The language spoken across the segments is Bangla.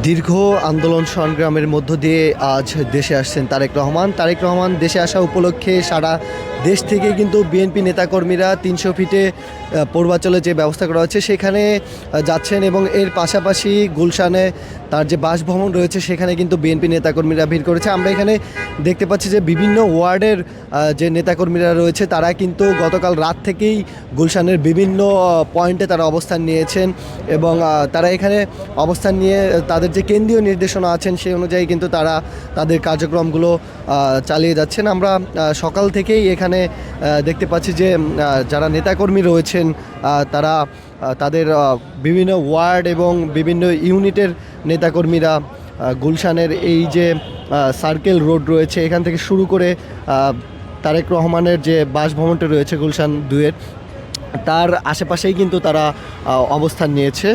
দীর্ঘ আন্দোলন সংগ্রামের মধ্য দিয়ে আজ দেশে আসছেন তারেক রহমান। তারেক রহমান দেশে আসা উপলক্ষে সারা দেশ থেকে কিন্তু বিএনপি নেতাকর্মীরা ৩০০ ফিটে পূর্বাচলে যে ব্যবস্থা করা হচ্ছে সেখানে যাচ্ছেন এবং এর পাশাপাশি গুলশানে তার যে বাসভবন রয়েছে সেখানে কিন্তু বিএনপি নেতাকর্মীরা ভিড় করেছে। আমরা এখানে দেখতে পাচ্ছি যে বিভিন্ন ওয়ার্ডের যে নেতাকর্মীরা রয়েছে তারা কিন্তু গতকাল রাত থেকেই গুলশানের বিভিন্ন পয়েন্টে তারা অবস্থান নিয়েছেন এবং তারা এখানে অবস্থান নিয়ে তাদের যে কেন্দ্রীয় নির্দেশনা আছেন সেই অনুযায়ী কিন্তু তারা তাদের কার্যক্রমগুলো চালিয়ে যাচ্ছেন। আমরা সকাল থেকেই এখানে দেখতে পাচ্ছি যে যারা নেতাকর্মী রয়েছেন তারা তাদের বিভিন্ন ওয়ার্ড এবং বিভিন্ন ইউনিটের নেতাকর্মীরা গুলশানের এই যে সার্কেল রোড রয়েছে এখান থেকে শুরু করে তারেক রহমানের যে বাসভবনটি রয়েছে গুলশান 2-এর তার আশেপাশেই কিন্তু তারা অবস্থান নিয়েছে।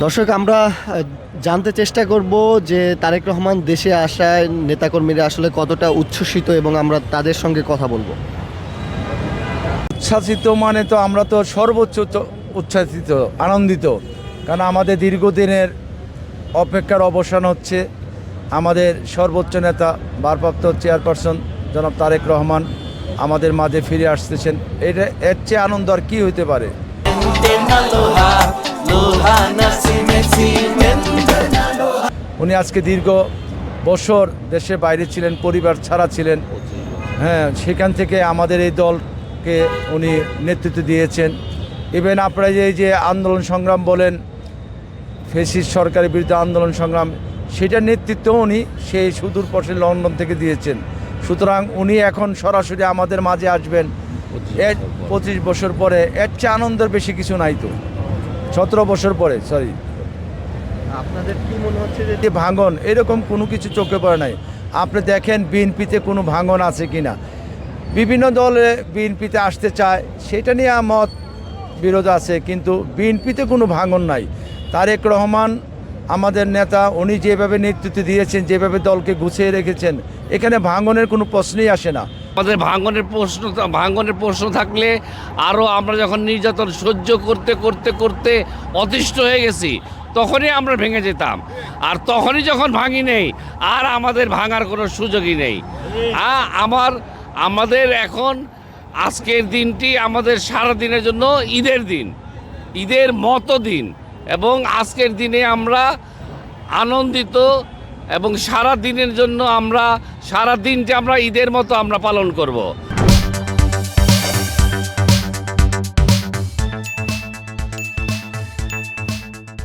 দর্শক, আমরা জানতে চেষ্টা করব যে তারেক রহমান দেশে আসায় নেতাকর্মীরা আসলে কতটা উচ্ছ্বসিত এবং আমরা তাদের সঙ্গে কথা বলবো। উচ্ছ্বাসিত মানে তো আমরা তো সর্বোচ্চ উচ্ছ্বাসিত, আনন্দিত, কারণ আমাদের দীর্ঘদিনের অপেক্ষার অবসান হচ্ছে। আমাদের সর্বোচ্চ নেতা ভারপ্রাপ্ত চেয়ারপারসন জনাব তারেক রহমান আমাদের মাঝে ফিরে আসতেছেন। এটা এর চেয়ে আনন্দ আর কী হইতে পারে। উনি আজকে দীর্ঘ বছর দেশের বাইরে ছিলেন, পরিবার ছাড়া ছিলেন। সেখান থেকে আমাদের এই দলকে উনি নেতৃত্ব দিয়েছেন। ইভেন আপনারা যে আন্দোলন সংগ্রাম বলেন, ফ্যাসিস্ট সরকারের বিরুদ্ধে আন্দোলন সংগ্রাম, সেটার নেতৃত্ব উনি সেই সুদূর পশ্চিম লন্ডন থেকে দিয়েছেন। সুতরাং উনি এখন সরাসরি আমাদের মাঝে আসবেন 25 বছর পরে। এর চেয়ে আনন্দের বেশি কিছু নাই তো। 17 বছর পরে, সরি। আপনাদের কি মনে হচ্ছে যে ভাঙন এরকম কোনো কিছু চোখে পড়ে নাই? আপনি দেখেন বিএনপিতে কোনো ভাঙন আছে কি না। বিভিন্ন দলে বিএনপিতে আসতে চায়, সেটা নিয়ে মত বিরোধ আছে, কিন্তু বিএনপিতে কোনো ভাঙন নাই। তারেক রহমান আমাদের নেতা, উনি যেভাবে নেতৃত্ব দিয়েছেন, যেভাবে দলকে গুছিয়ে রেখেছেন, এখানে ভাঙনের কোনো প্রশ্নই আসে না। আমাদের ভাঙনের প্রশ্ন থাকলে আরও আমরা যখন নির্যাতন সহ্য করতে করতে করতে অতিষ্ঠ হয়ে গেছি তখনই আমরা ভেঙে যেতাম, আর তখনই যখন ভাঙি নেই আর আমাদের ভাঙার কোনো সুযোগই নেই। আমাদের এখন আজকের দিনটি আমাদের সারা দিনের জন্য ঈদের দিন, ঈদের মতো দিন, এবং আজকের দিনে আমরা আনন্দিত এবং সারা দিনের জন্য সারা দিনটা আমরা ঈদের মতো আমরা পালন করব।